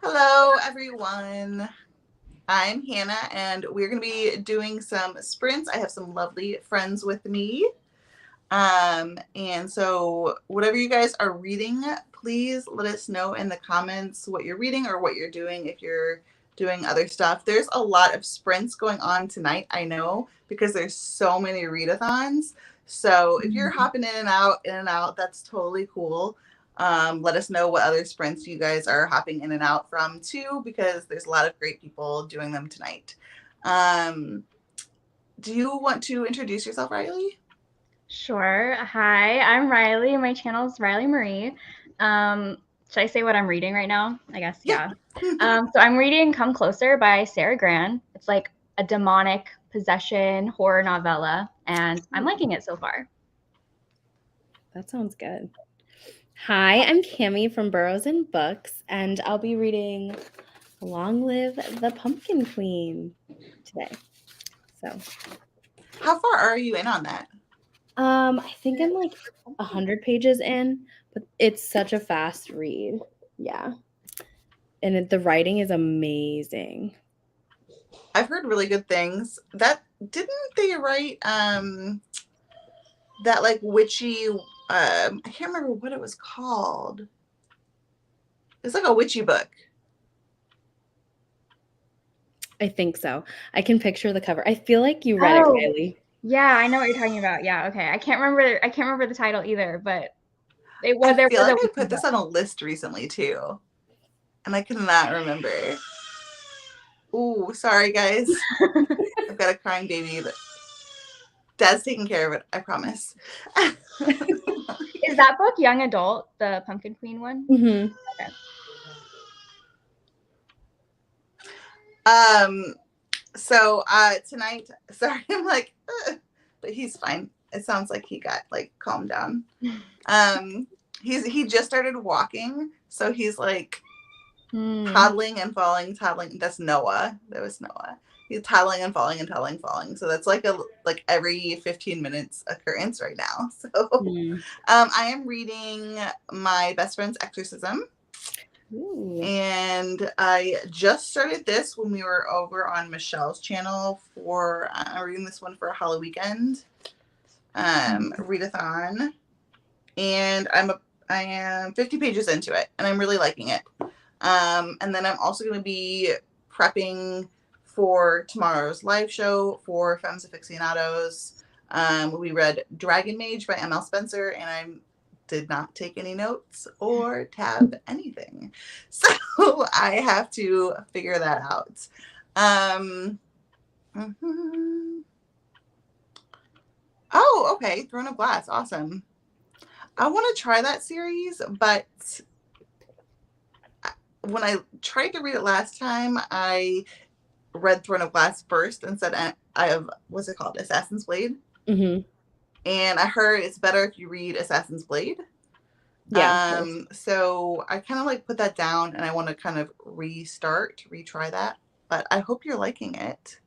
Hello, everyone. I'm Hannah, and we're going to be doing some sprints. I have some lovely friends with me. And so, whatever you guys are reading, please let us know in the comments what you're reading or what you're doing if you're doing other stuff. There's a lot of sprints going on tonight, I know, because there's so many readathons. So if you're hopping in and out, that's totally cool. Let us know what other sprints you guys are hopping in and out from too, because there's a lot of great people doing them tonight. Do you want to introduce yourself, Riley? Sure. Hi, I'm Riley. My channel is Riley Marie. Should I say what I'm reading right now? I guess, yeah. So I'm reading Come Closer by Sarah Gran. It's like a demonic possession horror novella, and I'm liking it so far. That sounds good. Hi, I'm Cami from Burrows and Books, and I'll be reading Long Live the Pumpkin Queen today. So, how far are you in on that? I think I'm like 100 pages in, but it's such a fast read. Yeah. And the writing is amazing. I've heard really good things. That didn't they write that like witchy I can't remember what it was called. It's like a witchy book. I think so. I can picture the cover. I feel like you read it, Riley. Yeah, I know what you're talking about. Yeah, okay. I can't remember the title either, but I feel like I put this on a list recently too, and I cannot remember. Ooh, sorry guys. I've got a crying baby, but Dad's taking care of it. I promise. Is that book young adult, the Pumpkin Queen one? Mm-hmm. Okay. So tonight, sorry, I'm like, but he's fine. It sounds like he got like calmed down. He just started walking, so he's like toddling and falling, toddling. That's Noah. That was Noah. He's toddling and falling and toddling, falling. So that's like every 15 minutes occurrence right now. So I am reading my best friend's exorcism. Ooh. And I just started this when we were over on Michelle's channel for reading this one for a Halloween weekend readathon, and I am 50 pages into it, and I'm really liking it. And then I'm also going to be prepping for tomorrow's live show for Femmes Afictionados. We read Dragon Mage by M.L. Spencer, and I did not take any notes or tab anything. So I have to figure that out. Oh, okay. Throne of Glass. Awesome. I want to try that series, but when I tried to read it last time, I read Throne of Glass first and said I have, what's it called? Assassin's Blade. Mm-hmm. And I heard it's better if you read Assassin's Blade. Yeah. So I kind of like put that down, and I want to kind of retry that. But I hope you're liking it.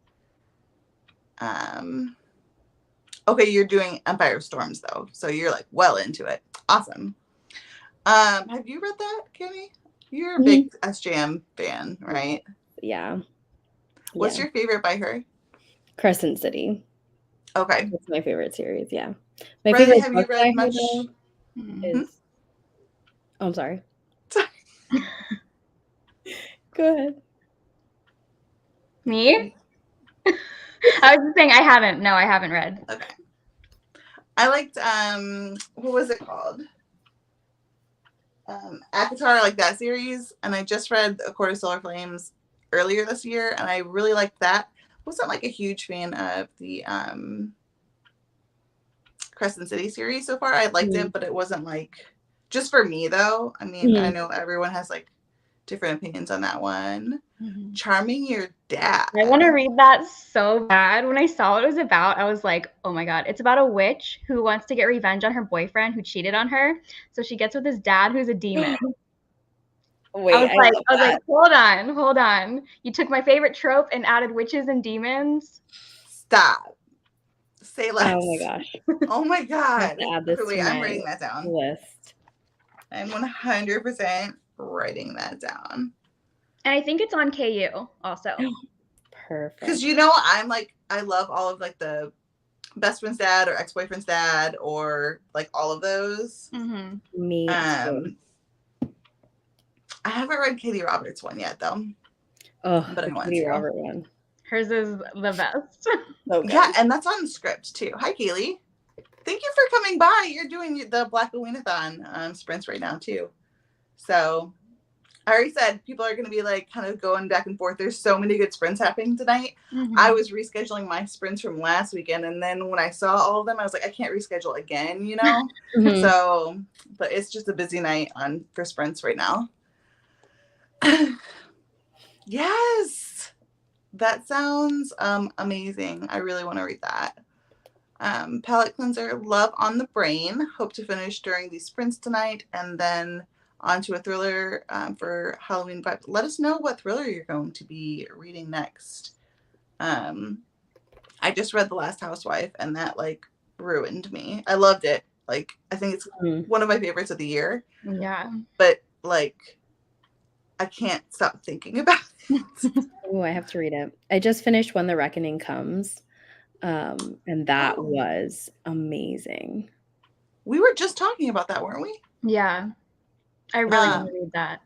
Okay, you're doing Empire Storms though, so you're like well into it. Awesome. Have you read that, Kenny? You're a big SJM fan, right? Yeah. What's your favorite by her? Crescent City. Okay. That's my favorite series, yeah. My Riley, favorite have book you read much? Is... Oh, I'm sorry. Go ahead. Me? I was just saying I haven't read. Okay. I liked what was it called? Avatar, like that series, and I just read A Court of Solar Flames earlier this year, and I really liked that. Wasn't like a huge fan of the Crescent City series so far. I liked it, but it wasn't like just for me though. I mean, I know everyone has like different opinions on that one. Charming Your Dad. I want to read that so bad. When I saw what it was about, I was like, oh my God. It's about a witch who wants to get revenge on her boyfriend who cheated on her. So she gets with his dad who's a demon. Wait, I was like, hold on. You took my favorite trope and added witches and demons. Stop. Say less. Oh my gosh. Oh my God. Add this Wait, to I'm my writing that down. list. I'm 100% writing that down. And I think it's on KU also. Perfect. Because I'm like, I love all of like the best friend's dad or ex-boyfriend's dad or like all of those. Mm-hmm. Me too. I haven't read Katie Roberts' one yet though. Oh, but the I want Katie to. Robert one. Hers is the best. So good. Yeah, and that's on script too. Hi, Kaylee. Thank you for coming by. You're doing the Black Weenathon sprints right now too. So I already said people are going to be like kind of going back and forth. There's so many good sprints happening tonight. Mm-hmm. I was rescheduling my sprints from last weekend, and then when I saw all of them, I was like, I can't reschedule again, Mhm. So, but it's just a busy night for sprints right now. Yes, that sounds amazing. I really want to read that. Palette cleanser, Love on the Brain. Hope to finish during these sprints tonight, and then onto a thriller for Halloween vibe. Let us know what thriller you're going to be reading next. I just read The Last Housewife, and that like ruined me. I loved it. Like, I think it's one of my favorites of the year. Yeah. But like, I can't stop thinking about it. Oh, I have to read it. I just finished When the Reckoning Comes. And that was amazing. We were just talking about that, weren't we? Yeah. I really want to read that.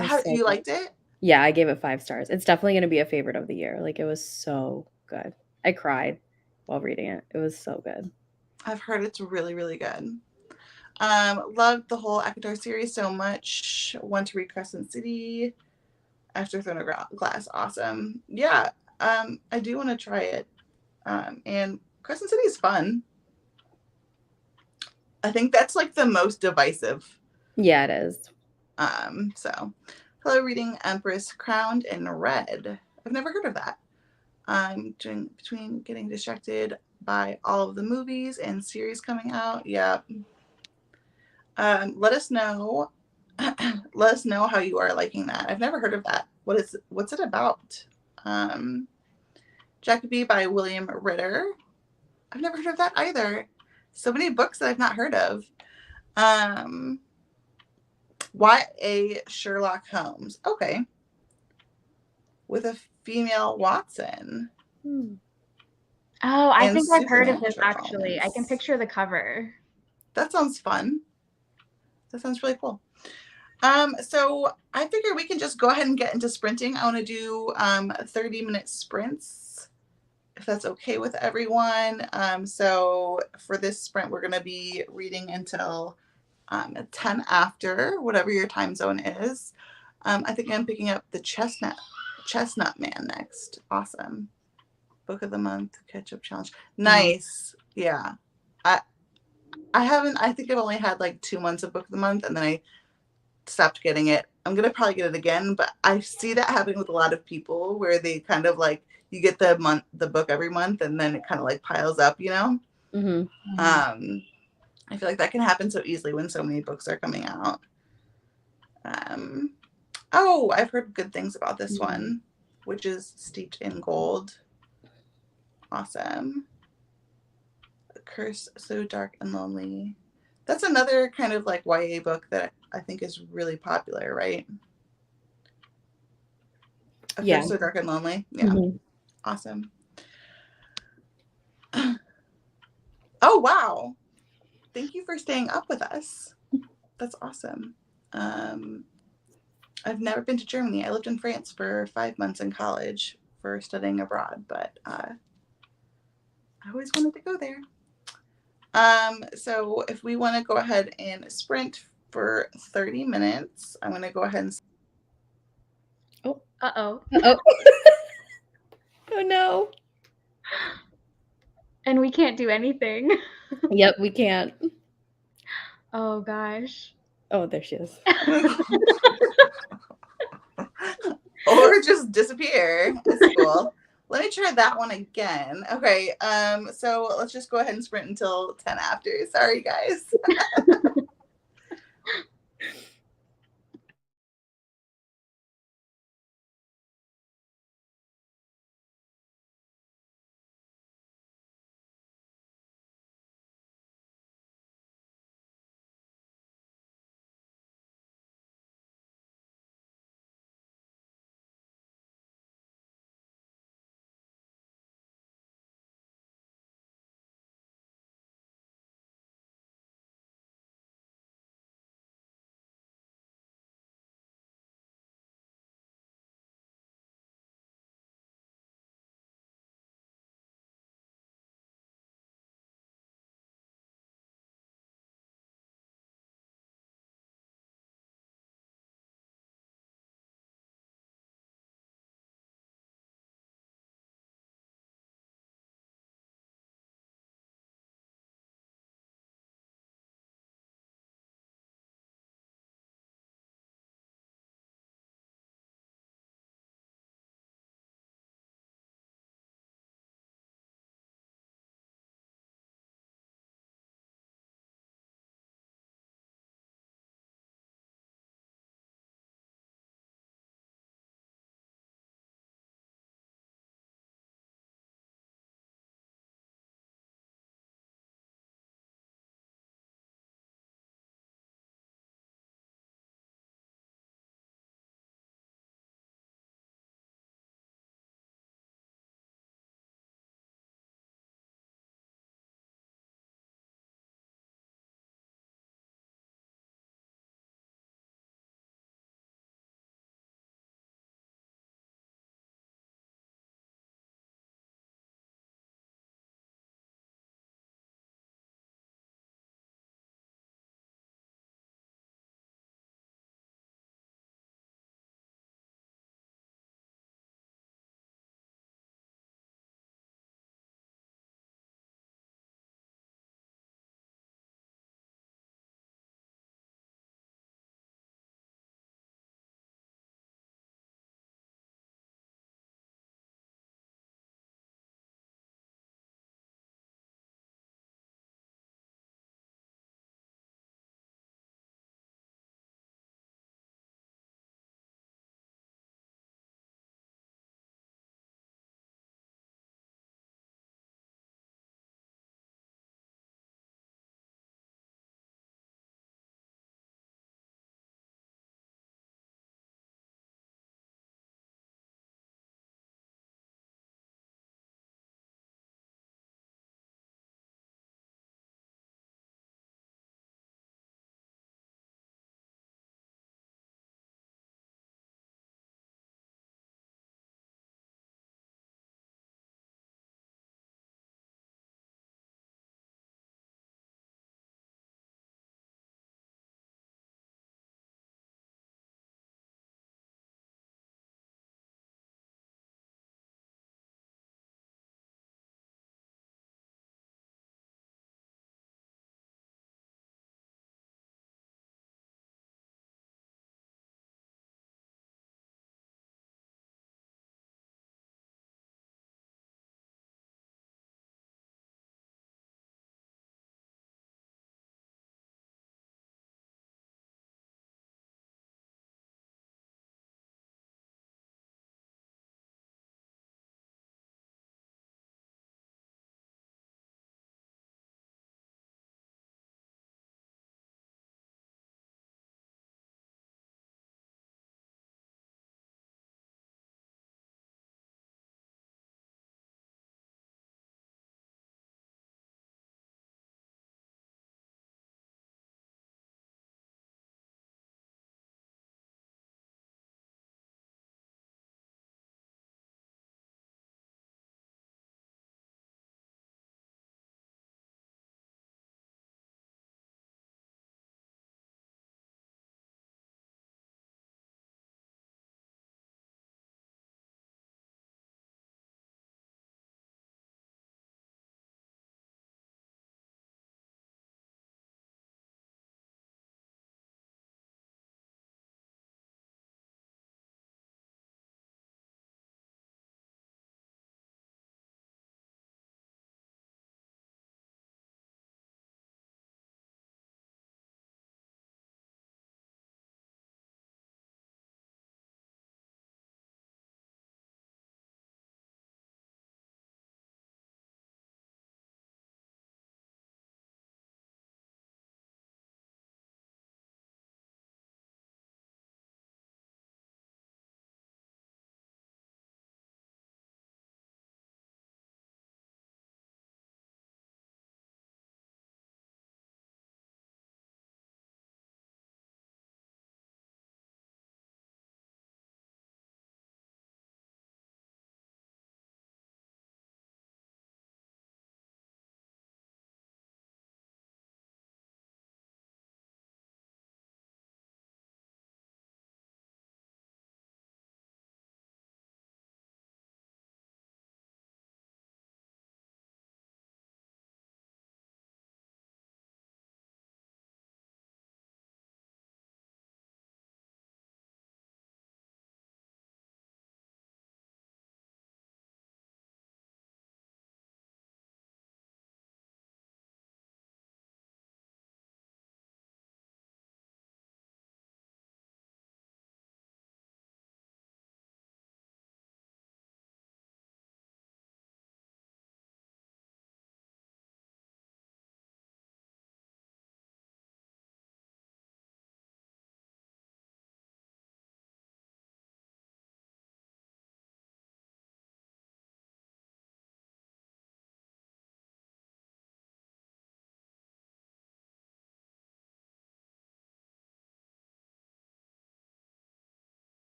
How So you good. liked it? Yeah, I gave it 5 stars. It's definitely going to be a favorite of the year. Like, it was so good. I cried while reading it. It was so good. I've heard it's really, really good. Loved the whole Akatar series so much. Want to read Crescent City after Throne of Glass. Awesome. Yeah, I do want to try it. And Crescent City is fun. I think that's like the most divisive. Yeah, it is. So hello, reading Empress Crowned in Red. I've never heard of that. Between getting distracted by all of the movies and series coming out. Yeah. Let us know. Let us know how you are liking that. I've never heard of that. What's it about? Jacoby by William Ritter. I've never heard of that either. So many books that I've not heard of. YA Sherlock Holmes. Okay. With a female Watson. Oh, I And think I've heard of this supernatural actually. I can elements. picture the cover. That sounds fun. That sounds really cool. So I figure we can just go ahead and get into sprinting. I want to do 30-minute sprints, if that's okay with everyone. So for this sprint, we're going to be reading until 10 after, whatever your time zone is. I think I'm picking up the Chestnut Man next. Awesome. Book of the month, catch-up challenge. Nice. Yeah. I think I've only had like 2 months of book of the month, and then I stopped getting it. I'm gonna probably get it again, but I see that happening with a lot of people where they kind of like, you get the book every month, and then it kind of like piles up, Mm-hmm. I feel like that can happen so easily when so many books are coming out. I've heard good things about this one, which is Steeped in Gold. Awesome. A Curse So Dark and Lonely. That's another kind of like YA book that I think is really popular, right? A Curse So Dark and Lonely. Yeah. Mm-hmm. Awesome. Oh, wow. Thank you for staying up with us. That's awesome. I've never been to Germany. I lived in France for 5 months in college for studying abroad, but I always wanted to go there. So if we want to go ahead and sprint for 30 minutes, I'm going to go ahead and... Oh. Uh-oh. Uh-oh. Oh, no. And we can't do anything. Yep, we can't. Oh, gosh. Oh, there she is. Or just disappear. It's cool. Let me try that one again. Okay, so let's just go ahead and sprint until 10 after. Sorry, guys.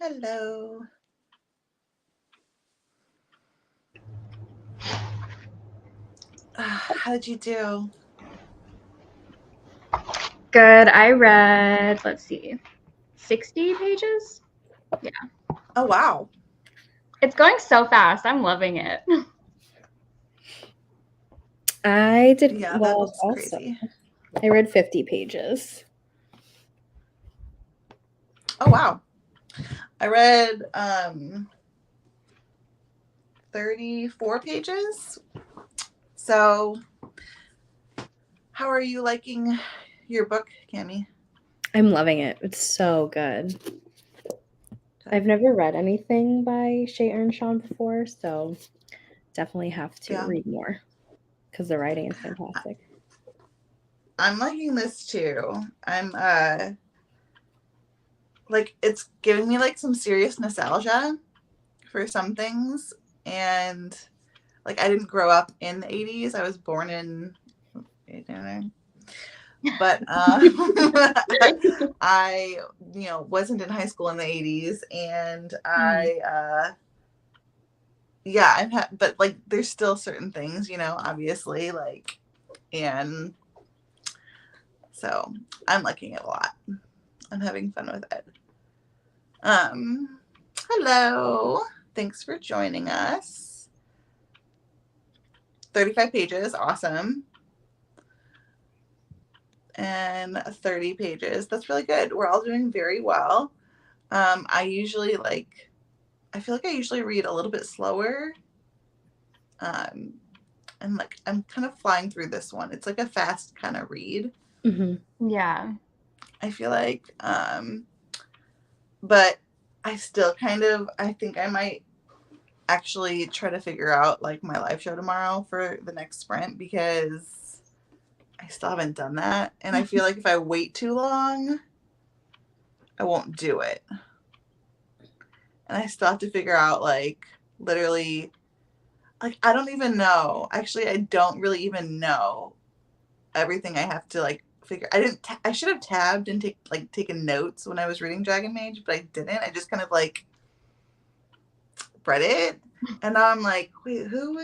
Hello. How did you do? Good. I read, let's see, 60 pages? Yeah. Oh, wow. It's going so fast. I'm loving it. I did Yeah, that well looks also. crazy. I read 50 pages. Oh, wow. I read 34 pages. So, how are you liking your book, Cami? I'm loving it. It's so good. I've never read anything by Shea Earnshaw before, so definitely have to read more because the writing is fantastic. I'm liking this too. I'm like, it's giving me like some serious nostalgia for some things, and like I didn't grow up in the 80s. I was born in, but I wasn't in high school in the 80s, and I've had, but like there's still certain things, obviously, like, and so I'm liking it a lot. I'm having fun with it. Hello. Thanks for joining us. 35 pages, awesome. And 30 pages. That's really good. We're all doing very well. I feel like I usually read a little bit slower. And like I'm kind of flying through this one. It's like a fast kind of read. Mm-hmm. Yeah. I feel like, but I still I think I might actually try to figure out like my live show tomorrow for the next sprint, because I still haven't done that. And I feel like if I wait too long, I won't do it. And I still have to figure out like literally, like, I don't even know. Actually, I don't really even know everything I have to like figure. I should have tabbed and taken notes when I was reading Dragon Mage, but I didn't. I just kind of like read it, and now I'm like, wait, who?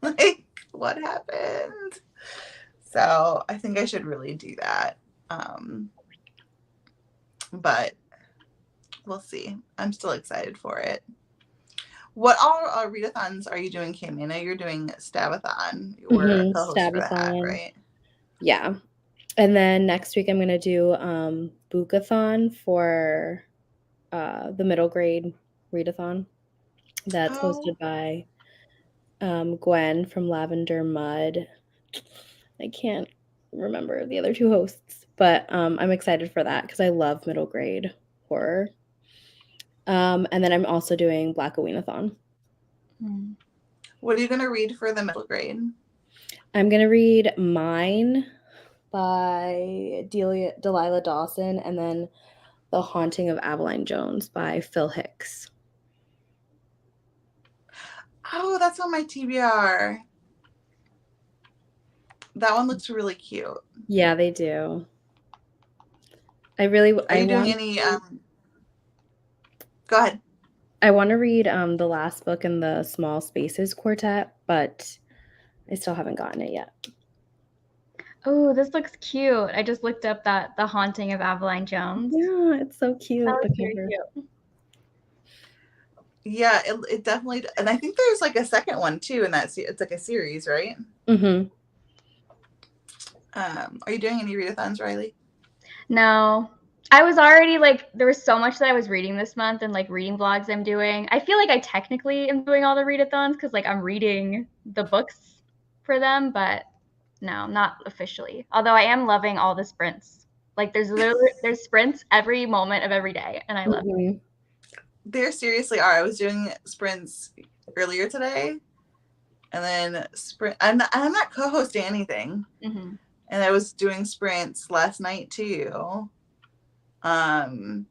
Like, what happened? So I think I should really do that. But we'll see. I'm still excited for it. What all readathons are you doing, Kim? I know you're doing Stabathon. You were a co-host for that, right? Yeah. And then next week I'm going to do Bookathon for the middle grade readathon. That's hosted by Gwen from Lavender Mud. I can't remember the other two hosts, but I'm excited for that because I love middle grade horror. And then I'm also doing Black Aweenathon. What are you going to read for the middle grade? I'm going to read Mine by Delilah Dawson, and then The Haunting of Aveline Jones by Phil Hicks. Oh, that's on my TBR. That one looks really cute. Yeah, they do. Are you doing any? Go ahead. I want to read the last book in the Small Spaces Quartet, but I still haven't gotten it yet. Oh, this looks cute. I just looked up The Haunting of Aveline Jones. Yeah, it's so cute. That looks very cute. Yeah, it definitely, and I think there's like a second one too in that. It's like a series, right? Mm-hmm. Are you doing any readathons, Riley? No. I was already like, there was so much that I was reading this month and like reading vlogs I'm doing. I feel like I technically am doing all the readathons because like I'm reading the books for them, but no, not officially. Although I am loving all the sprints. Like there's sprints every moment of every day, and I love it. There seriously are. I was doing sprints earlier today, and then I'm not co-hosting anything, and I was doing sprints last night too. But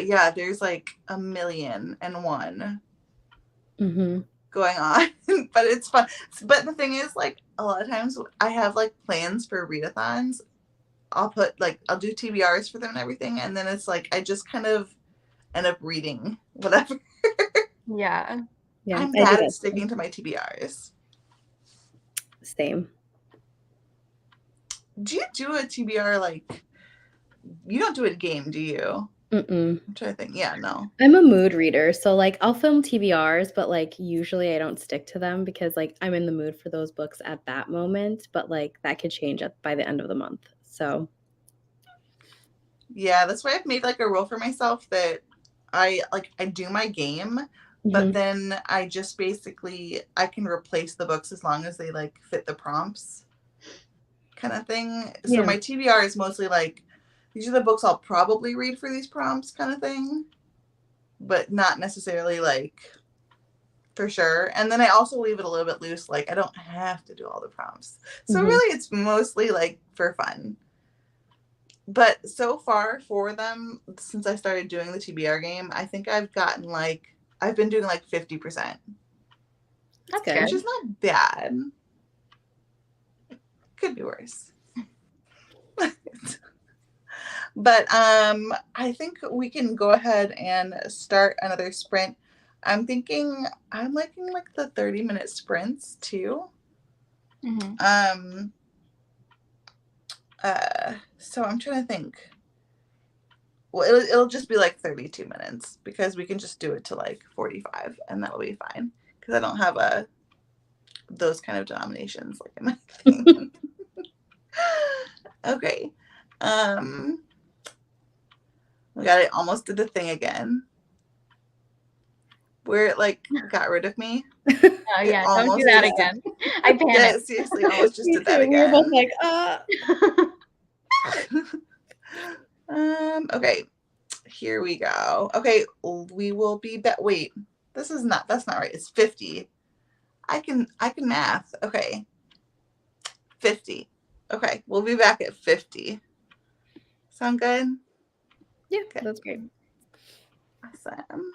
yeah, there's like 1,000,001 going on, but it's fun. But the thing is, like, a lot of times I have like plans for readathons I'll do TBRs for them and everything, and then it's like I just kind of end up reading whatever. Yeah. Yeah, I'm I do bad at that sticking too. to my TBRs. Same. Do you do a TBR like? You don't do a game, do you? Mm-mm. I'm trying to think. Yeah, no. I'm a mood reader, so like I'll film TBRs, but like usually I don't stick to them because like I'm in the mood for those books at that moment, but like that could change by the end of the month. So Yeah, that's why I've made like a rule for myself that I do my game, but mhm. then I just basically I can replace the books as long as they like fit the prompts kind of thing. So Yeah. my TBR is mostly like these are the books I'll probably read for these prompts kind of thing, but not necessarily like for sure. And then I also leave it a little bit loose, like I don't have to do all the prompts. So Mhm. really it's mostly like for fun. But so far for them, since I started doing the TBR game, I think I've been doing like 50%, That's good. which good. is not bad. Could be worse. But I think we can go ahead and start another sprint. I'm liking like the 30-minute sprints too. Mm-hmm. So I'm trying to think. Well, it'll just be like 32 minutes because we can just do it to like 45 and that'll be fine because I don't have those kind of denominations like in my thing. Okay. We got it. Almost did the thing again where it like got rid of me. Oh It yeah, don't do almost that just did. again. I Yeah, panicked. seriously, almost just Me did that too. We were both again. like, Okay, here we go. Okay, we will be back. Wait, that's not right. It's 50. I can math. Okay. 50. Okay, we'll be back at 50. Sound good? yeah, Okay. that's great. Awesome.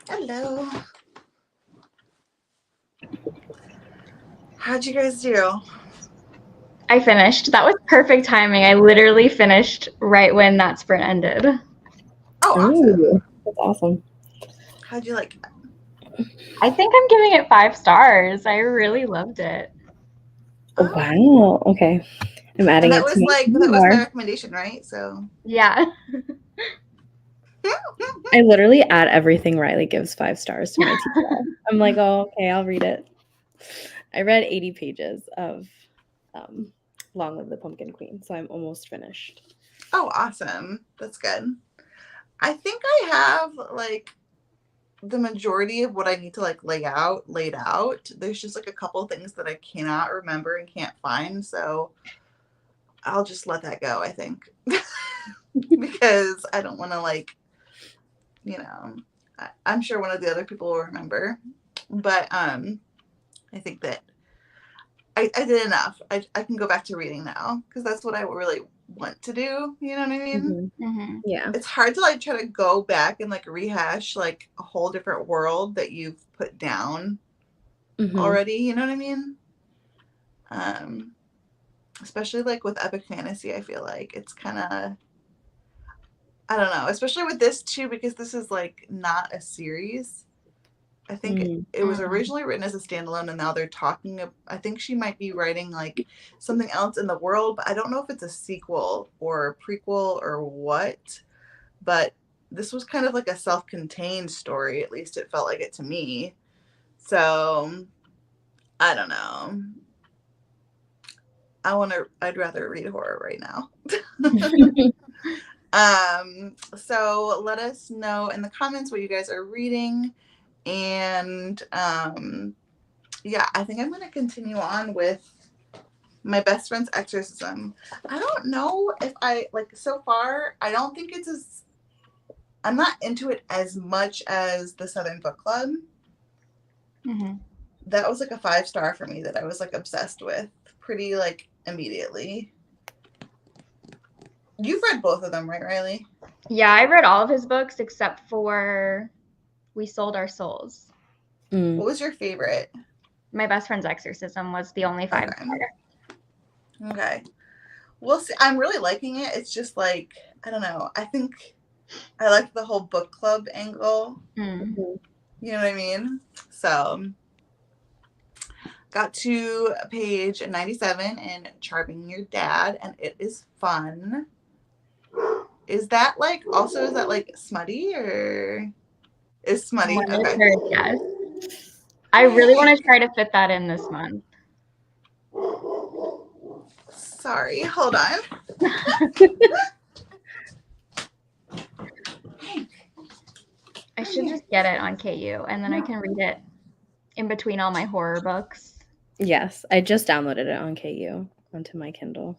Hello. How'd you guys do? I finished. That was perfect timing. I literally finished right when that sprint ended. Oh, awesome. Ooh, that's awesome. How'd you like it? I think I'm giving it 5 stars. I really loved it. Oh, wow. Okay. I'm adding And it to my that was my more. recommendation, right? So Yeah. I literally add everything Riley gives 5 stars to my TBR. I'm like, oh, okay, I'll read it. I read 80 pages of Long Live the Pumpkin Queen, so I'm almost finished. Oh, awesome. That's good. I think I have like the majority of what I need to like laid out. There's just like a couple things that I cannot remember and can't find, so I'll just let that go, I think. Because I don't want to like, you know, I'm sure one of the other people will remember, but I think that I did enough. I can go back to reading now because that's what I really want to do. You know what I mean? Mm-hmm. Yeah. It's hard to like try to go back and like rehash like a whole different world that you've put down already. You know what I mean? Especially like with epic fantasy, I feel like it's kind of, I don't know, especially with this too, because this is like not a series. I think it was originally written as a standalone, and now they're talking. I think she might be writing like something else in the world, but I don't know if it's a sequel or a prequel or what. But this was kind of like a self-contained story. At least it felt like it to me. So I don't know. I'd rather read horror right now. So let us know in the comments what you guys are reading. And yeah, I think I'm going to continue on with my best friend's exorcism. I don't know if I like so far. I don't think it's as, I'm not into it as much as the Southern Book Club. That was like a 5-star for me that I was like obsessed with pretty like immediately. You've read both of them, right, Riley? Yeah, I read all of his books except for We Sold Our Souls. What was your favorite? My best friend's exorcism was the only 5-star. Okay. We'll see. I'm really liking it. It's just like, I don't know. I think I like the whole book club angle. You know what I mean? So, got to page 97 in Charming Your Dad, and it is fun. Is that like smutty or is smutty? Okay. Yes. I really want to try to fit that in this month. Sorry, hold on. I should just get it on KU, and then I can read it in between all my horror books. Yes, I just downloaded it on KU onto my Kindle.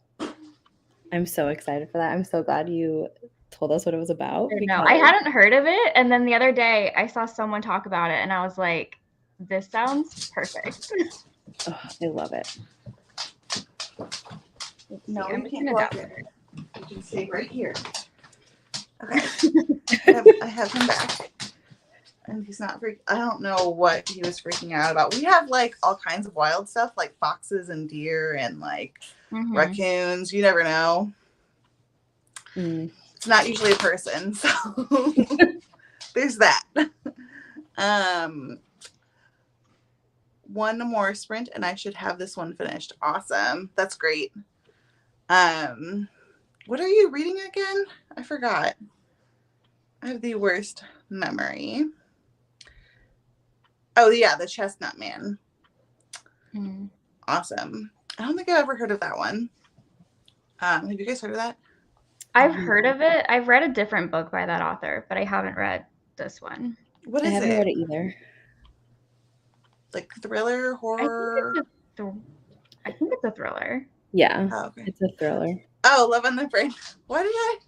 I'm so excited for that. I'm so glad you told us what it was about. I hadn't heard of it, and then the other day I saw someone talk about it, and I was like, this sounds perfect. Oh, I love it. No, I'm we just can't gonna go here. You can stay right here. Okay. I have him back. And he's not I don't know what he was freaking out about. We have like all kinds of wild stuff like foxes and deer and like raccoons. You never know. It's not usually a person, so there's that. One more sprint and I should have this one finished. Awesome. That's great. What are you reading again? I forgot. I have the worst memory. Oh, yeah, the Chestnut Man. Awesome. I don't think I've ever heard of that one. Have you guys heard of that? I've heard of it. I've read a different book by that author, but I haven't read this one. What is it? I haven't read it either. Like thriller, horror? I think it's a thriller. Yeah, oh, okay. It's a thriller. Oh, Love on the Brain. Why did I?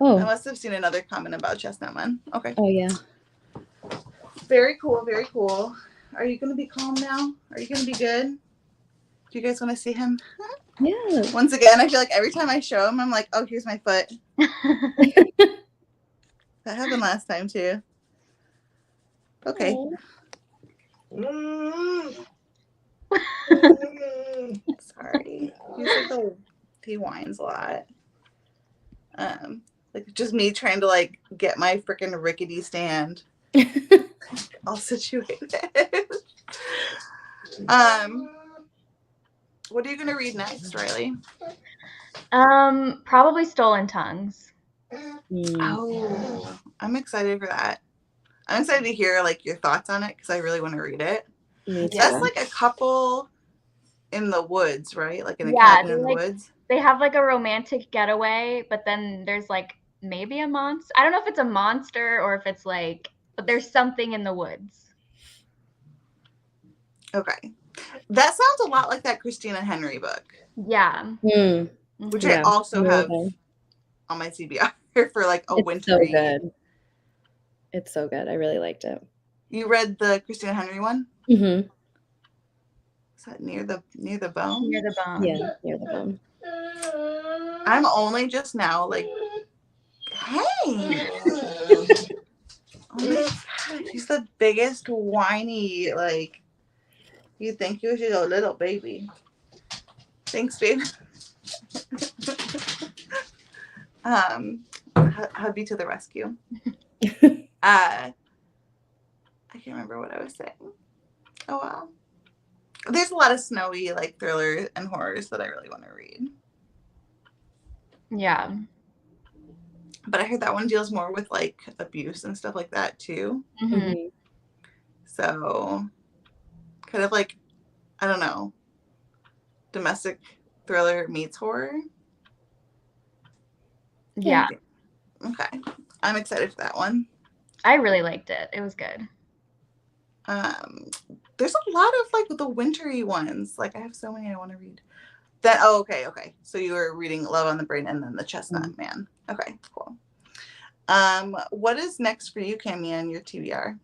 Oh. I must have seen another comment about Chestnut Man. Okay. Oh, yeah. Very cool, very cool. Are you going to be calm now? Are you going to be good? Do you guys want to see him? Yeah. Once again, I feel like every time I show him, I'm like, oh, here's my foot. That happened last time, too. Okay. Sorry. He whines a lot. Like just me trying to like get my freaking rickety stand all situated. What are you gonna read next, Riley? Probably Stolen Tongues. Oh, I'm excited for that. I'm excited to hear like your thoughts on it because I really want to read it. Me too. That's like a couple in the woods, right? Like in a cabin in the woods. They have like a romantic getaway, but then there's like maybe a monster. I don't know if it's a monster or if it's like, but there's something in the woods. Okay. That sounds a lot like that Christina Henry book. Yeah. Which I also have on my TBR for like a wintry. So good. It's so good. I really liked it. You read the Christina Henry one? Mm-hmm. Is that near the bone? Near the bone. Yeah, near the bone. I'm only just now like, hey. Oh my God, he's the biggest whiny, like, you think you should go little baby. Thanks, babe. Hubby to the rescue. I can't remember what I was saying. Oh wow. There's a lot of snowy like thrillers and horrors that I really want to read. Yeah. But I heard that one deals more with like abuse and stuff like that too. Mm-hmm. So kind of like, I don't know, domestic thriller meets horror. Yeah. Okay. I'm excited for that one. I really liked it. It was good. There's a lot of like the wintry ones. Like I have so many I want to read. Okay. So you were reading Love on the Brain and then the Chestnut Man. Okay, cool. What is next for you, Cami, on your TBR?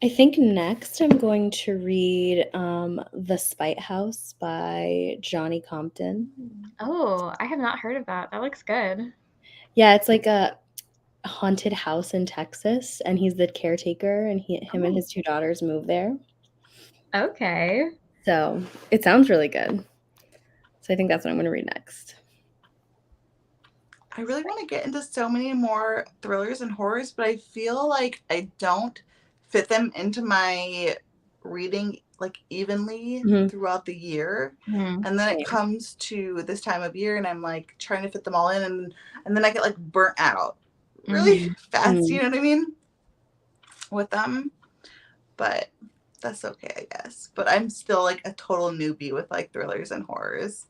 I think next I'm going to read The Spite House by Johnny Compton. Oh, I have not heard of that. That looks good. Yeah, it's like a haunted house in Texas, and he's the caretaker, and him and his two daughters move there. Okay. So it sounds really good. So I think that's what I'm going to read next. I really want to get into so many more thrillers and horrors, but I feel like I don't fit them into my reading like evenly throughout the year. And then it comes to this time of year and I'm like trying to fit them all in and then I get like burnt out really fast, you know what I mean? With them. But that's okay, I guess. But I'm still like a total newbie with like thrillers and horrors.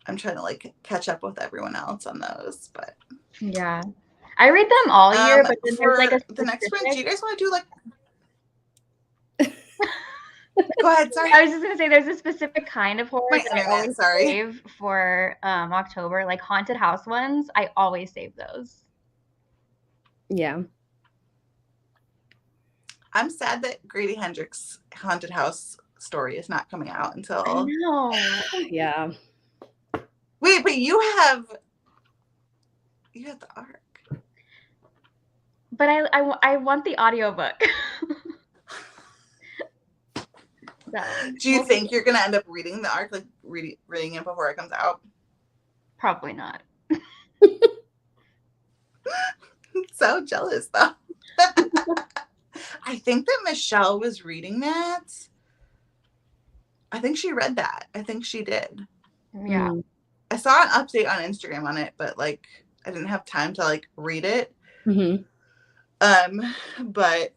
I'm trying to like catch up with everyone else on those, but yeah, I read them all year. But then for there's like the next sprint, do you guys want to do like? Go ahead. Sorry, I was just gonna say there's a specific kind of horror that I always sorry. save for October, like haunted house ones. I always save those. Yeah. I'm sad that Grady Hendrix' haunted house story is not coming out until. I know. Yeah. Wait, but you have the arc. But I want the audiobook. Do you think you're gonna end up reading the arc, like reading it before it comes out? Probably not. So jealous though. I think that Michelle was reading that. I think she read that. I think she did. Yeah. I saw an update on Instagram on it, but like I didn't have time to like read it. But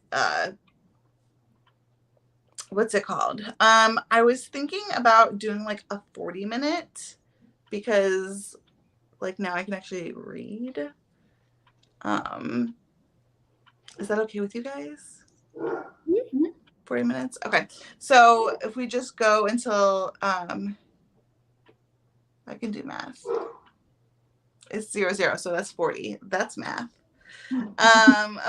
what's it called? I was thinking about doing like a 40-minute because like now I can actually read. Is that okay with you guys? 40 minutes? Okay. So if we just go until I can do math. It's 0, 0, so that's 40. That's math.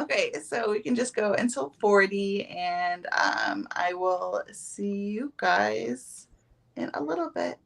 Okay, so we can just go until 40 and I will see you guys in a little bit.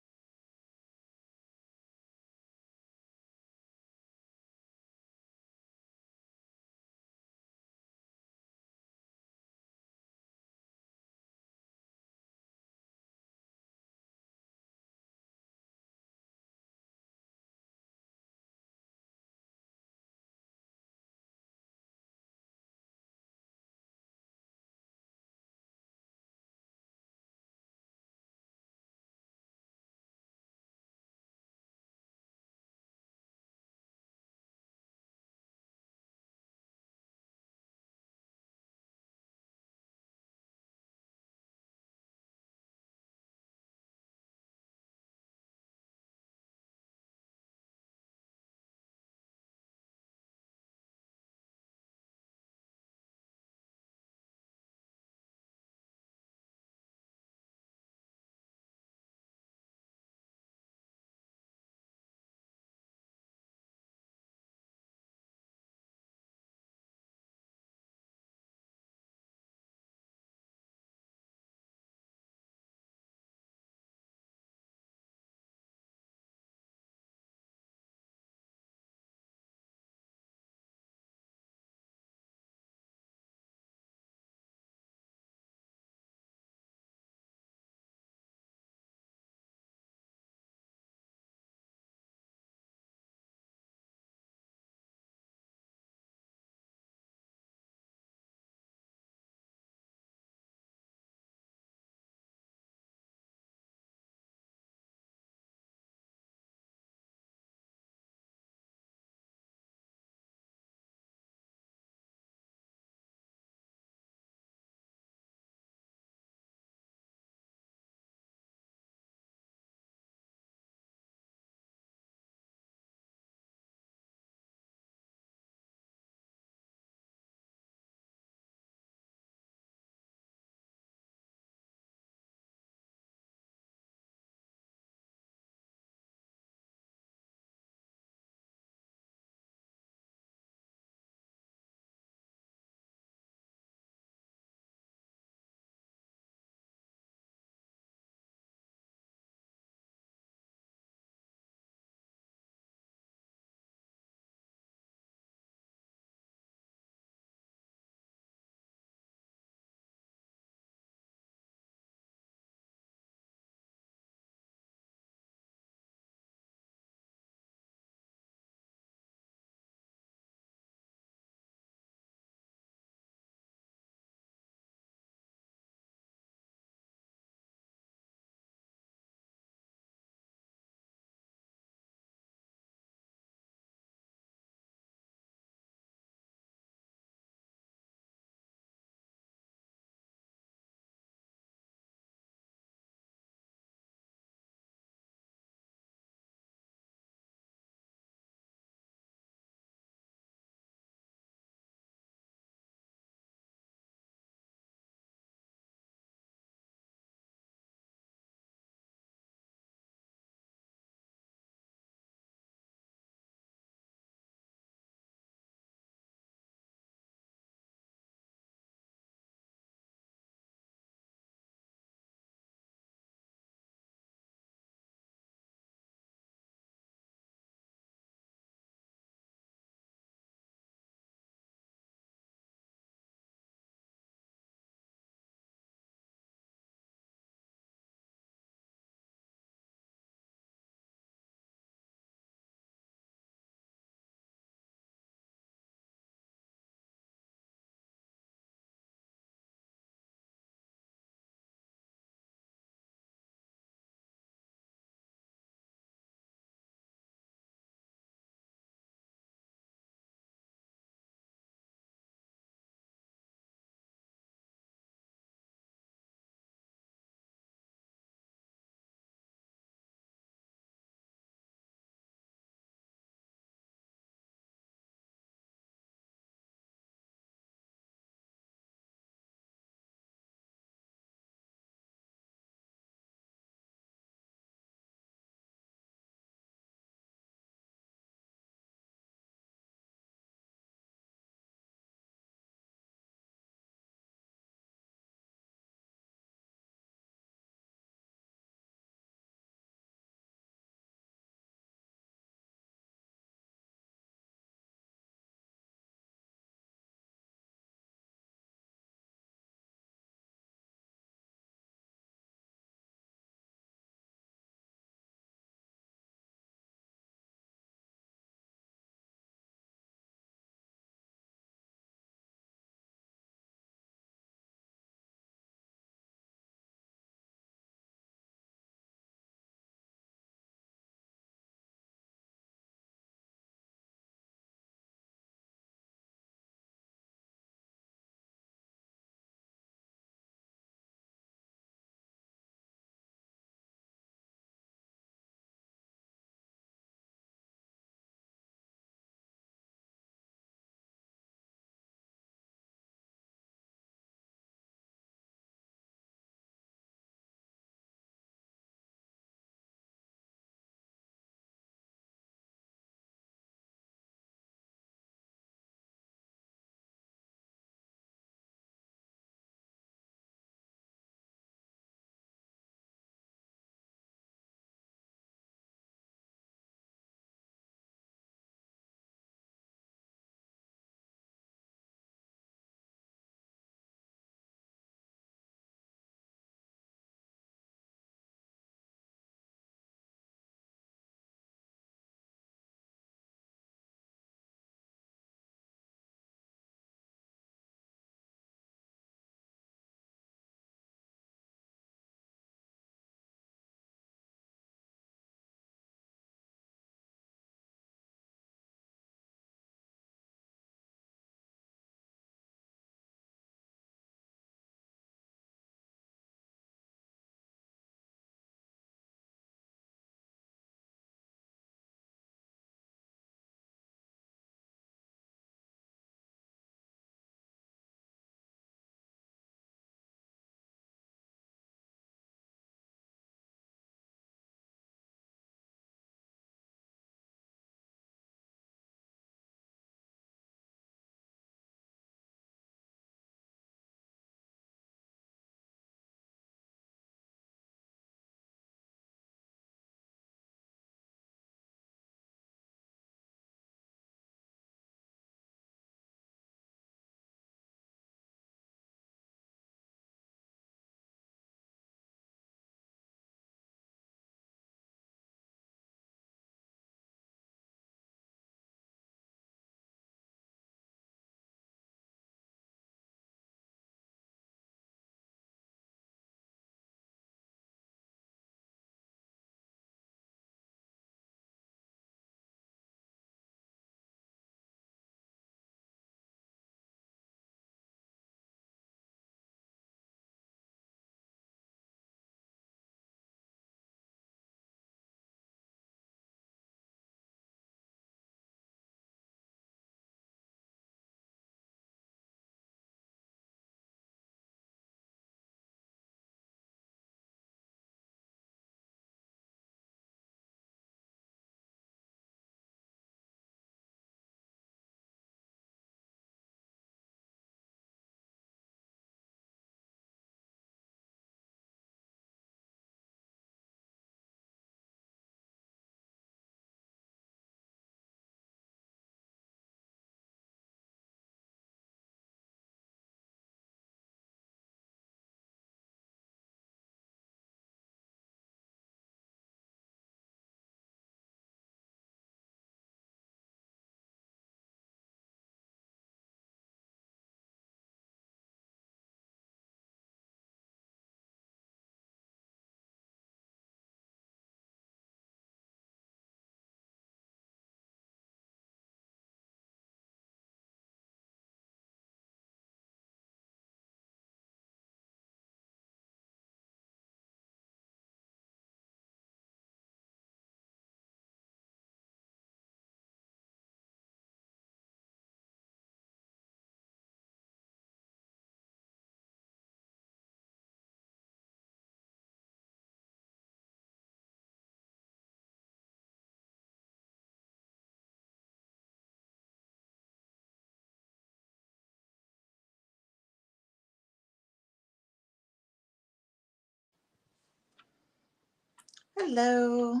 Hello.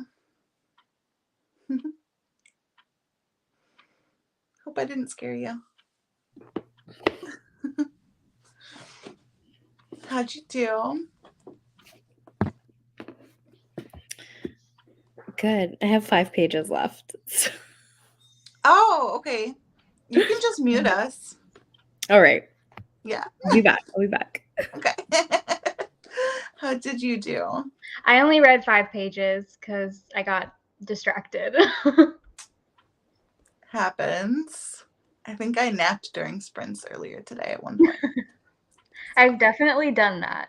Hope I didn't scare you. How'd you do? Good. I have 5 pages left. Oh, okay. You can just mute us. All right. Yeah. I'll be back. Okay. How did you do? I only read 5 pages because I got distracted. Happens. I think I napped during sprints earlier today at one point. I've definitely done that.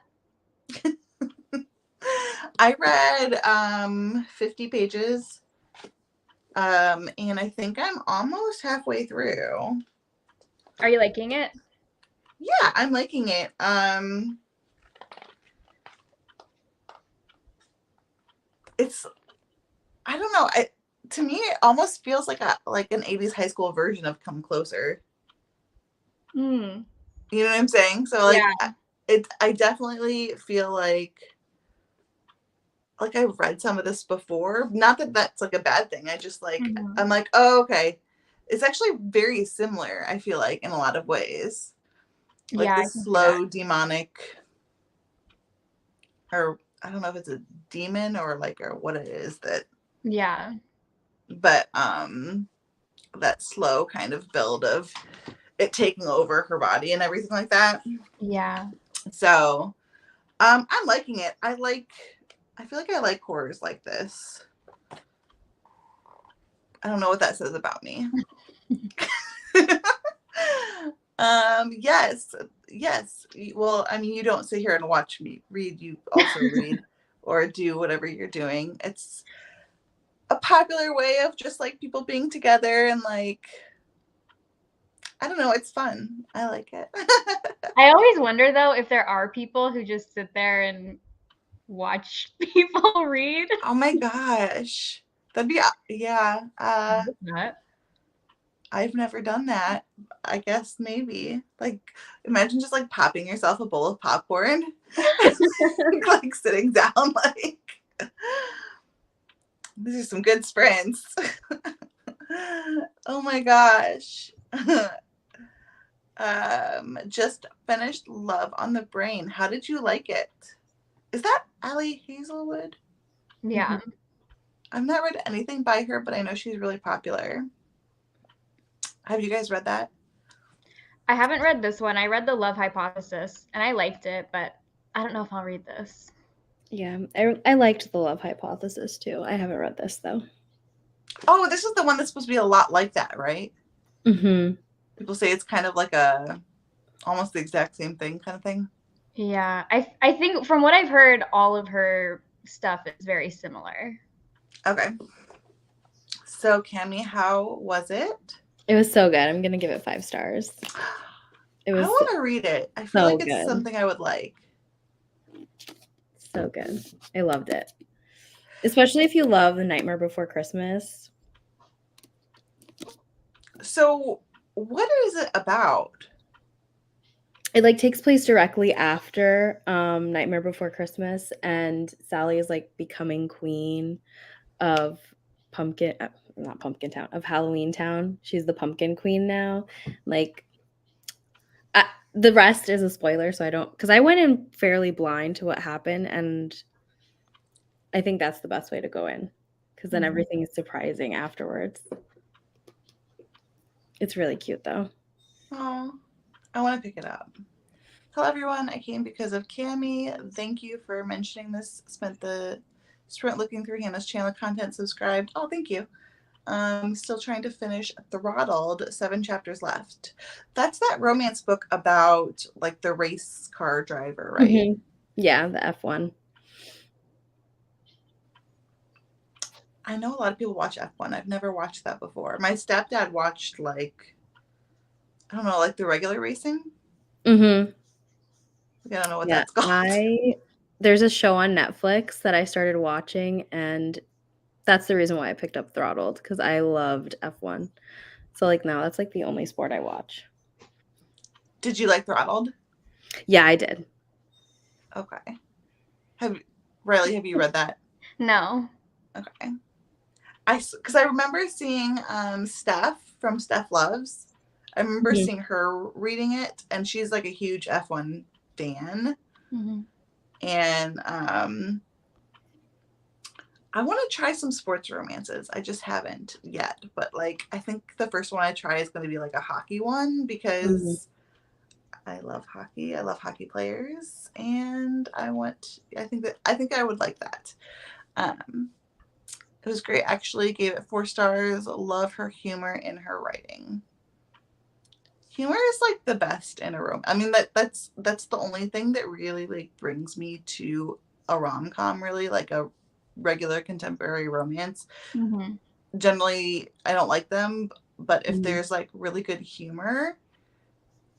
I read 50 pages. And I think I'm almost halfway through. Are you liking it? Yeah, I'm liking it. It's, I don't know. To me, it almost feels like an 80s high school version of Come Closer. Hmm. You know what I'm saying? So like, Yeah. I definitely feel like I've read some of this before. Not that that's like a bad thing. I just like, I'm like, oh, okay. It's actually very similar, I feel like, in a lot of ways. Like Yeah, this slow demonic, or I don't know if it's a demon or what it is that. Yeah. But that slow kind of build of it taking over her body and everything like that. Yeah. So I'm liking it. I feel like I like horrors like this. I don't know what that says about me. Yes. Well, I mean, you don't sit here and watch me read. You also read or do whatever you're doing. It's a popular way of just like people being together and like, I don't know. It's fun. I like it. I always wonder though if there are people who just sit there and watch people read. Oh my gosh. That'd be, yeah. I've never done that. I guess maybe. Like, imagine just like popping yourself a bowl of popcorn, like sitting down, like, these are some good sprints. Oh my gosh. Just finished Love on the Brain. How did you like it? Is that Allie Hazelwood? Yeah. I've not read anything by her, but I know she's really popular. Have you guys read that? I haven't read this one. I read The Love Hypothesis and I liked it, but I don't know if I'll read this. Yeah, I liked The Love Hypothesis too. I haven't read this though. Oh, this is the one that's supposed to be a lot like that, right? Mm-hmm. People say it's kind of like almost the exact same thing kind of thing. Yeah, I think from what I've heard, all of her stuff is very similar. Okay. So, Cami, how was it? It was so good. I'm gonna give it 5 stars. I want to read it. I feel like it's something I would like. So good. I loved it. Especially if you love The Nightmare Before Christmas. So, what is it about? It like takes place directly after Nightmare Before Christmas, and Sally is like becoming queen of Pumpkin Town, of Halloween Town. She's the pumpkin queen now. Like the rest is a spoiler, so I don't, because I went in fairly blind to what happened, and I think that's the best way to go in, because then everything is surprising afterwards. It's really cute though. Oh, I want to pick it up. Hello everyone, I came because of Cami. Thank you for mentioning this. Spent the sprint looking through Hannah's channel content, subscribed. Oh, thank you. Still trying to finish Throttled, 7 chapters left. That's that romance book about like the race car driver, right? Mm-hmm. Yeah, the F1. I know a lot of people watch F1. I've never watched that before. My stepdad watched like, I don't know, like the regular racing. Mm-hmm. I don't know what that's called. There's a show on Netflix that I started watching, and that's the reason why I picked up Throttled, because I loved F1. So like now that's like the only sport I watch. Did you like Throttled? Yeah, I did. Okay. Riley, have you read that? No. Okay. Because I remember seeing Steph from Steph Loves. I remember Mhm. seeing her reading it, and she's like a huge F1 fan. Mm-hmm. And I want to try some sports romances. I just haven't yet. But like, I think the first one I try is going to be like a hockey one because I love hockey. I love hockey players, and I think I would like that. It was great. Actually, gave it 4 stars. Love her humor in her writing. Humor is like the best in a rom. I mean that's the only thing that really like brings me to a rom-com, really, like a regular contemporary romance. Mm-hmm. Generally, I don't like them, but if Mhm. there's like really good humor,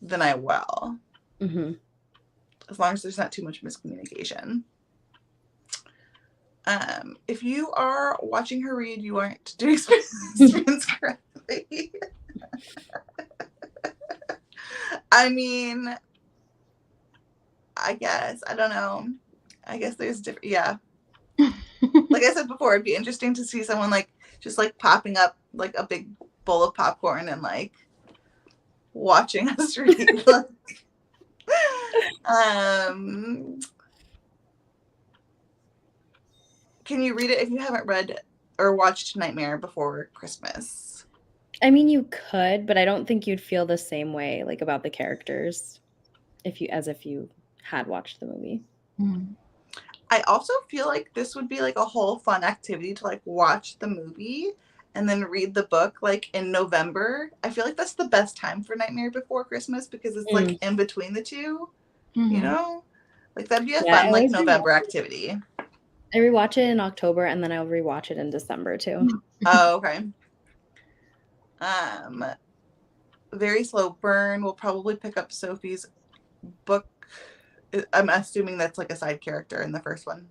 then I will. Mhm. As long as there's not too much miscommunication. If you are watching her read, you aren't doing spins correctly. I mean, I guess. I don't know. I guess there's different. Yeah. Like I said before, it'd be interesting to see someone like just like popping up like a big bowl of popcorn and like watching us read. Can you read it if you haven't read or watched Nightmare Before Christmas? I mean, you could, but I don't think you'd feel the same way like about the characters as if you had watched the movie. Mm-hmm. I also feel like this would be like a whole fun activity to like watch the movie and then read the book like in November. I feel like that's the best time for Nightmare Before Christmas because it's like in between the two, you know? Like that'd be a Yeah, I fun like always November activity. I rewatch it in October and then I'll rewatch it in December too. Oh, okay. Very Slow Burn will probably pick up Sophie's book. I'm assuming that's like a side character in the first one.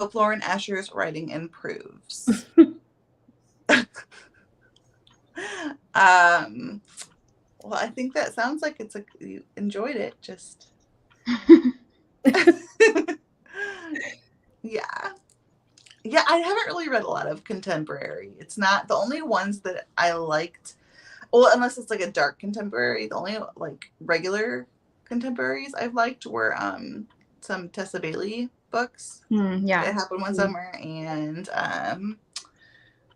Hope Lauren Asher's writing improves. Well, I think that sounds like it's like you enjoyed it. Just yeah. Yeah, I haven't really read a lot of contemporary. It's not the only ones that I liked. Well, unless it's like a dark contemporary, the only like regular contemporaries I've liked were some Tessa Bailey books. Yeah. It Happened One Summer and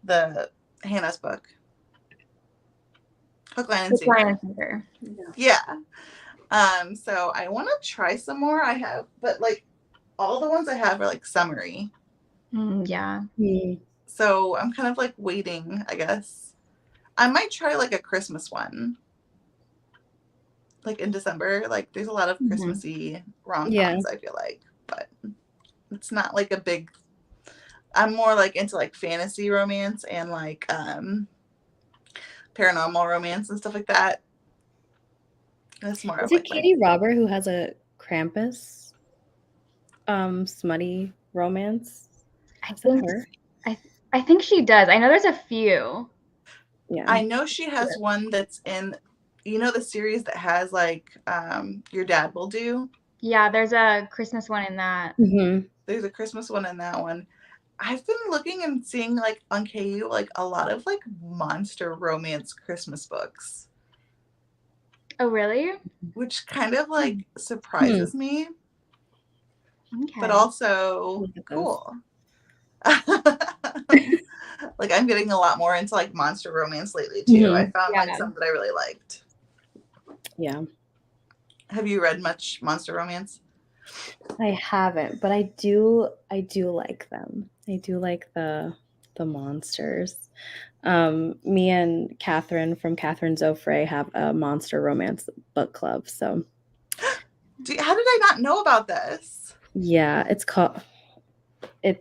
the Hannah's book. Hook, Line, and Sinker. Yeah. So I want to try some more. I have, but like all the ones I have are like summary. Yeah. So I'm kind of like waiting, I guess. I might try like a Christmas one. Like in December. Like there's a lot of Christmassy rom-coms, I feel like. But it's not like a big, I'm more like into like fantasy romance and like paranormal romance and stuff like that. That's more Is of it like Katie Robert who has a Krampus smutty romance? I Is that think her? I think she does. I know there's a few. Yeah. I know she has one that's in, you know, the series that has like Your Dad Will Do. Yeah, there's a Christmas one in that. There's a Christmas one in that one. I've been looking and seeing like on KU like a lot of like monster romance Christmas books. Oh, really? Which kind of like surprises me. Okay. But also cool. Like I'm getting a lot more into like monster romance lately too. I found like some that I really liked. Yeah. Have you read much monster romance? I haven't, but I do like them. I do like the monsters. Me and Catherine from Catherine Zofre have a monster romance book club. So How did I not know about this? yeah,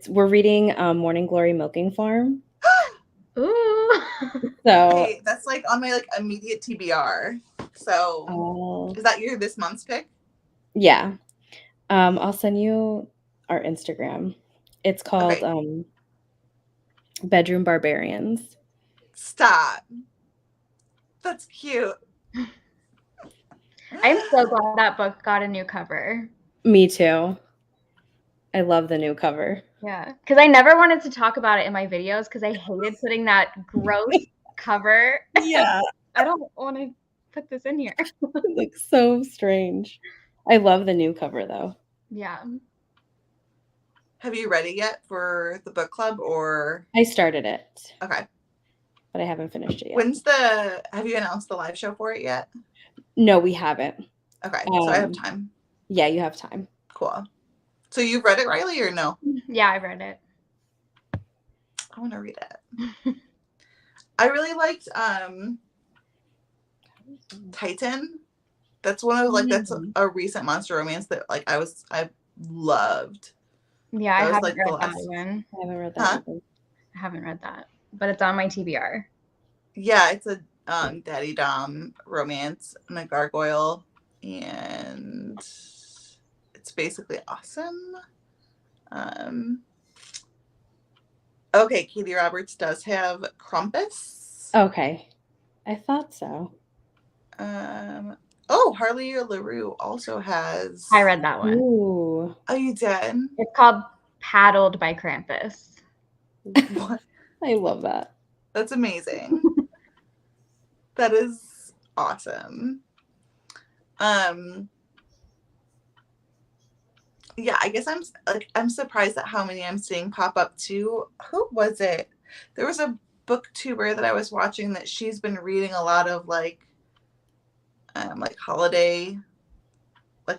we're reading Morning Glory Milking Farm. Ooh. So hey, that's like on my like immediate TBR. So is that this month's pick? Yeah. I'll send you our Instagram. It's called Bedroom Barbarians. Stop. That's cute. I'm so glad that book got a new cover. Me too. I love the new cover. Yeah, because I never wanted to talk about it in my videos because I hated putting that gross cover. Yeah. I don't want to put this in here. It looks so strange. I love the new cover though. Yeah. Have you read it yet for the book club or? I started it, Okay. but I haven't finished it yet. Have you announced the live show for it yet? No, we haven't. Okay, so I have time. Yeah, you have time. Cool. So you've read it, Riley, or no? Yeah, I read it. I want to read it. I really liked Titan. That's one of that's a recent monster romance that I loved. Yeah, I That was, haven't like, the read that last- one. I haven't read Huh? that either. I haven't read that, but it's on my TBR. Yeah, it's a daddy dom romance and a gargoyle, and it's basically awesome. Okay, Katie Roberts does have Krampus. Okay. I thought so. Harley LaRue also has. I read that one. Ooh. Oh, you did? It's called Paddled by Krampus. What? I love that. That's amazing. That is awesome. Yeah, I guess I'm surprised at how many I'm seeing pop up too. Who was it? There was a booktuber that I was watching that she's been reading a lot of like holiday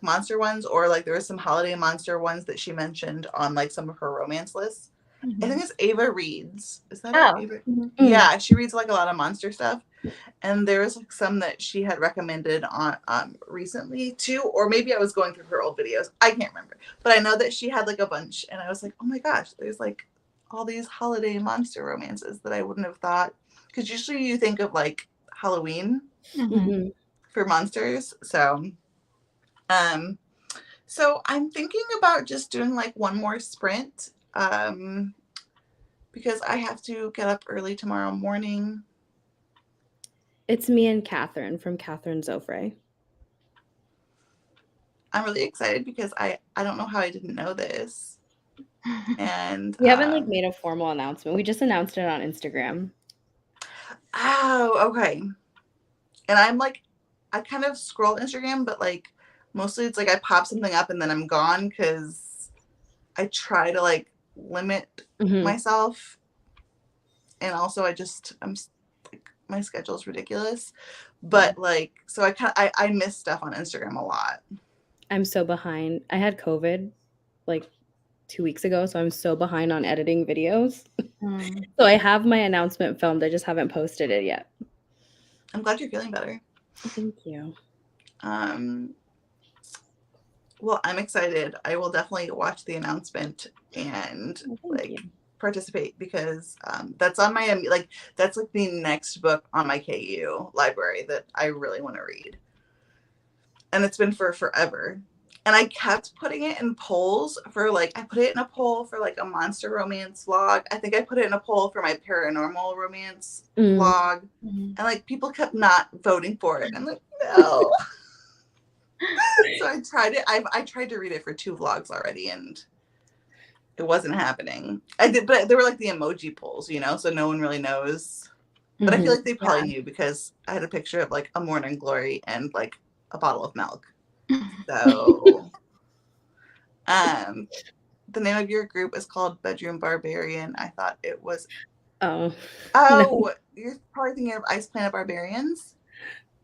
monster ones, or like there was some holiday monster ones that she mentioned on like some of her romance lists. I think it's Ava Reads. Is that Ava? Mm-hmm. Yeah, she reads like a lot of monster stuff. And there was like some that she had recommended on recently too, or maybe I was going through her old videos. I can't remember, but I know that she had like a bunch, and I was like, oh my gosh, there's like all these holiday monster romances that I wouldn't have thought, because usually you think of like Halloween Mm-hmm. for monsters. So I'm thinking about just doing like one more sprint, because I have to get up early tomorrow morning. It's me and Catherine from Catherine Zofre. I'm really excited because I don't know how I didn't know this. And We haven't like made a formal announcement. We just announced it on Instagram. Oh, okay. And I'm like, I kind of scroll Instagram, but like mostly it's like I pop something up and then I'm gone, because I try to like limit myself. And also I'm like, my schedule's ridiculous. But like, so I miss stuff on Instagram a lot. I'm so behind. I had COVID like 2 weeks ago, so I'm so behind on editing videos. So I have my announcement filmed. I just haven't posted it yet. I'm glad you're feeling better. Thank you. Well, I'm excited. I will definitely watch the announcement and participate, because that's on my that's like the next book on my KU library that I really want to read. And it's been for forever. And I kept putting it in polls for I put it in a poll for like a monster romance vlog. I think I put it in a poll for my paranormal romance vlog. And like people kept not voting for it. I'm like, no. So I tried it. I tried to read it for 2 vlogs already, and it wasn't happening. I did, but they were like the emoji polls, so no one really knows. But I feel like they probably knew, because I had a picture of like a morning glory and like a bottle of milk. So the name of your group is called Bedroom Barbarian. I thought it was no. You're probably thinking of Ice Planet Barbarians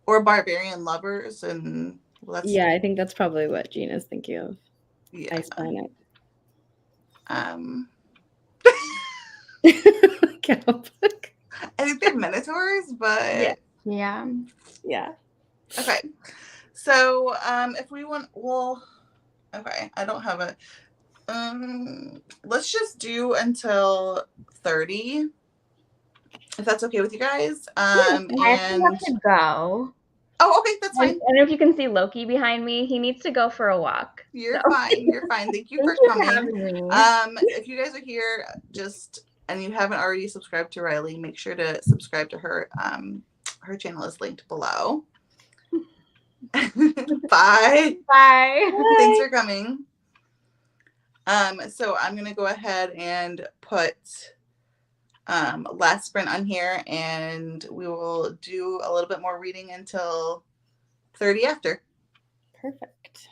or Barbarian Lovers, and I think that's probably what Gina's thinking of. Yeah. Ice Planet. I think they're minotaurs, but yeah. Okay. So if we want, okay, I don't have a let's just do until 30, if that's okay with you guys. I actually have to go. Oh, okay, that's fine. I don't know if you can see Loki behind me. He needs to go for a walk. You're fine. You're fine. Thank you for coming. If you guys are here, and you haven't already subscribed to Riley, make sure to subscribe to her. Her channel is linked below. Bye. Bye. Thanks for coming. So I'm gonna go ahead and put last sprint on here, and we will do a little bit more reading until 30 after. Perfect.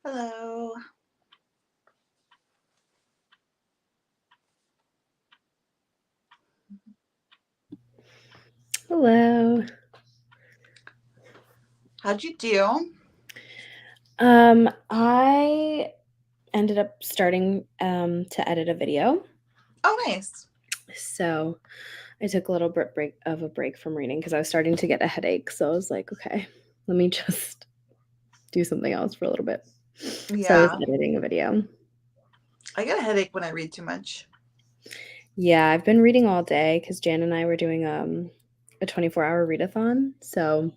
Hello. Hello. How'd you do? I ended up starting to edit a video. Oh, nice. So I took a little break from reading because I was starting to get a headache. So I was like, okay, let me just do something else for a little bit. So I was Yeah. editing a video. I get a headache when I read too much. Yeah, I've been reading all day because Jan and I were doing a 24-hour readathon. So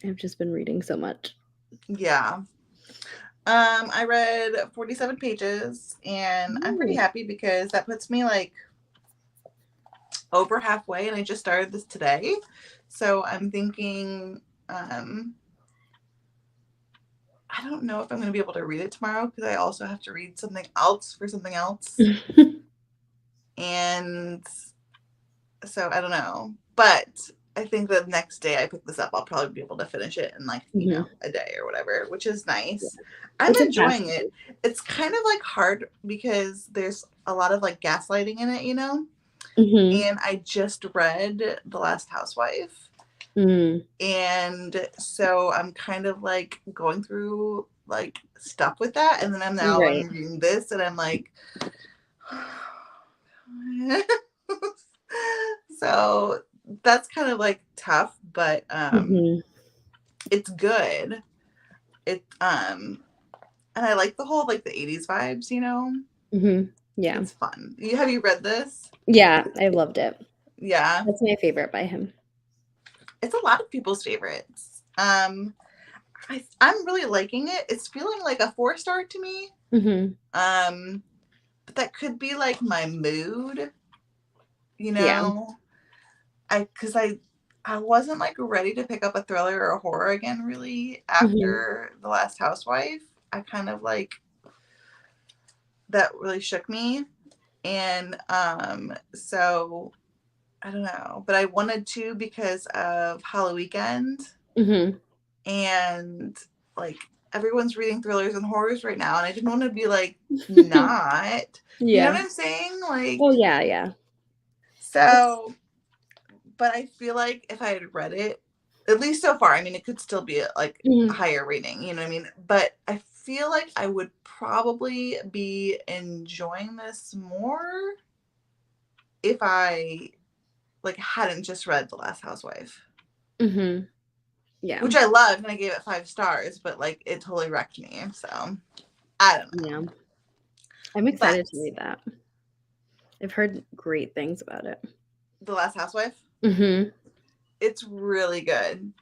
I've just been reading so much. Yeah. I read 47 pages and I'm pretty happy because that puts me like over halfway, and I just started this today. So I'm thinking, I don't know if I'm going to be able to read it tomorrow because I also have to read something else for something else. And so I don't know. But I think the next day I pick this up, I'll probably be able to finish it in like, you know, a day or whatever, which is nice. I'm enjoying it. It's kind of like hard because there's a lot of like gaslighting in it, you know? And I just read The Last Housewife. And so I'm kind of like going through like stuff with that. And then I'm reading this and I'm like, so that's kind of like tough, but it's good. And I like the whole like the 80s vibes, you know? Yeah. It's fun. Have you read this? Yeah, I loved it. Yeah. That's my favorite by him. It's a lot of people's favorites. I'm really liking it. It's feeling like a 4-star to me. But that could be like my mood, you know? Because I wasn't like ready to pick up a thriller or a horror again really after The Last Housewife. I kind of like that really shook me. And so I don't know, but I wanted to because of Halloween. And like everyone's reading thrillers and horrors right now, and I didn't want to be like not. You know what I'm saying? Like, oh yeah. So, but I feel like if I had read it, at least so far, I mean, it could still be like a higher rating, you know what I mean? But I feel like I would probably be enjoying this more if I like hadn't just read The Last Housewife. Yeah. Which I loved, and I gave it 5 stars, but like it totally wrecked me. So I don't know. Yeah. I'm excited to read that. I've heard great things about it. The Last Housewife? It's really good.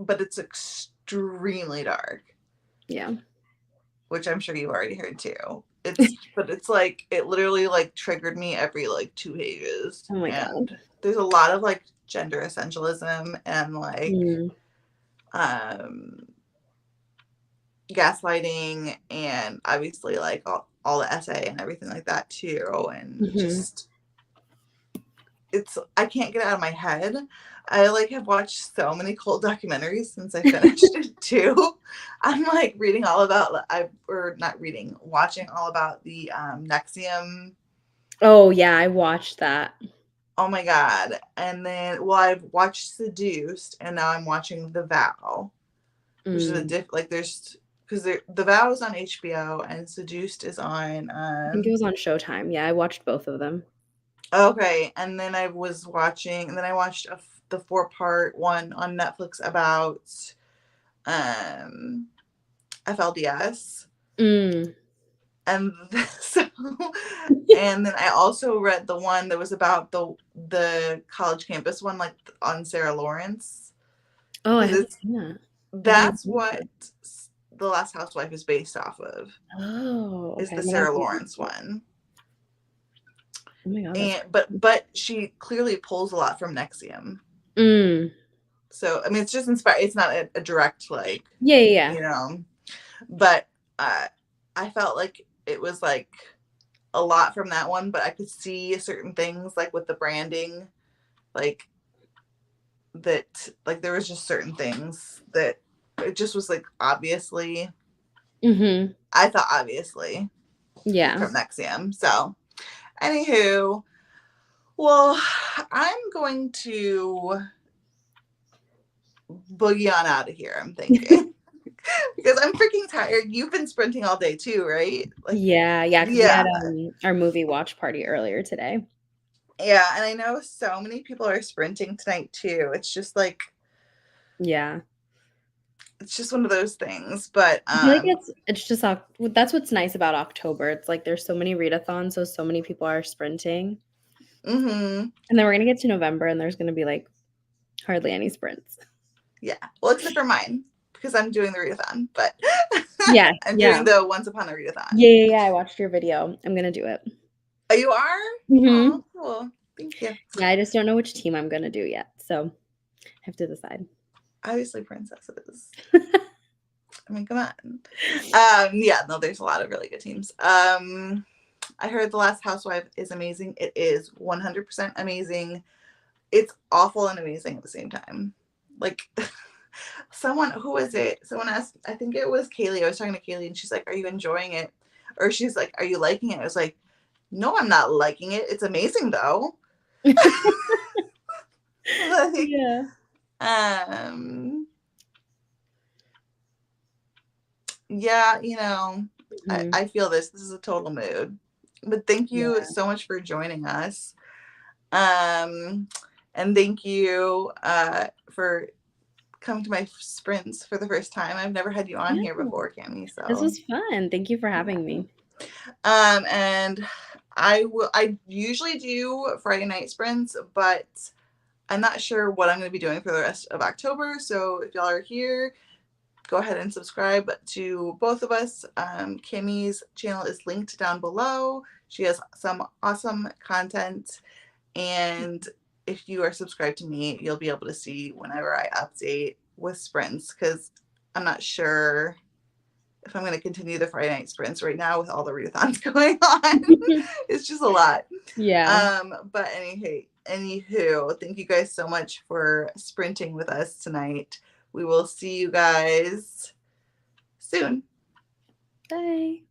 But it's extremely dark. Yeah. Which I'm sure you already heard too. But it's like it literally like triggered me every like 2 pages. Oh my God. There's a lot of like gender essentialism and like gaslighting and obviously like all the essay and everything like that too. And just I can't get it out of my head. I like have watched so many cult documentaries since I finished it too. I'm like watching all about the NXIVM. Oh yeah, I watched that. Oh my God. And then I've watched Seduced, and now I'm watching The Vow. Which is there's because The Vow is on HBO and Seduced is on I think it was on Showtime. Yeah, I watched both of them. Okay, and then I watched the 4-part one on Netflix about FLDS. And so and then I also read the one that was about the college campus one, like on Sarah Lawrence. Oh, I haven't seen that. That's what The Last Housewife is based off of. Oh, okay. Is the Sarah Lawrence one. Oh my God. And but she clearly pulls a lot from NXIVM. So I mean, it's just inspired. It's not a direct like yeah. You know, but I felt like it was like a lot from that one, but I could see certain things like with the branding, like that, like there was just certain things that it just was like, obviously. Mm-hmm. I thought obviously Yeah. from Nexium. So, anywho, well, I'm going to boogie on out of here, I'm thinking. Because I'm freaking tired. You've been sprinting all day too, right? Like, yeah, because we yeah. had our movie watch party earlier today. Yeah, and I know so many people are sprinting tonight too. It's just like, yeah, it's just one of those things. But I feel like it's just that's what's nice about October. It's like there's so many readathons, so many people are sprinting. Mm-hmm. And then we're gonna get to November, and there's gonna be like hardly any sprints. Yeah, well, except for mine because I'm doing the readathon. But yeah, I'm doing the Once Upon a Readathon. Yeah. I watched your video. I'm gonna do it. Oh, you are? Mm-hmm. Oh, cool. Thank you. Yeah, I just don't know which team I'm gonna do yet, so I have to decide. Obviously, princesses. I mean, come on. Yeah, no, there's a lot of really good teams. I heard The Last Housewife is amazing. It is 100% amazing. It's awful and amazing at the same time. Like, who was it? Someone asked, I think it was Kaylee. I was talking to Kaylee and she's like, are you enjoying it? Or she's like, are you liking it? I was like, no, I'm not liking it. It's amazing though. Like, yeah. Yeah, you know, Mm-hmm. I feel this. This is a total mood. But thank you so much for joining us. And thank you for coming to my sprints for the first time. I've never had you on here before, Cami. So this was fun. Thank you for having me. And I usually do Friday night sprints, but I'm not sure what I'm going to be doing for the rest of October. So if y'all are here, go ahead and subscribe to both of us. Kimmy's channel is linked down below. She has some awesome content. And if you are subscribed to me, you'll be able to see whenever I update with sprints, because I'm not sure if I'm going to continue the Friday night sprints right now with all the readathons going on. It's just a lot. Yeah. But anywho, thank you guys so much for sprinting with us tonight. We will see you guys soon. Bye.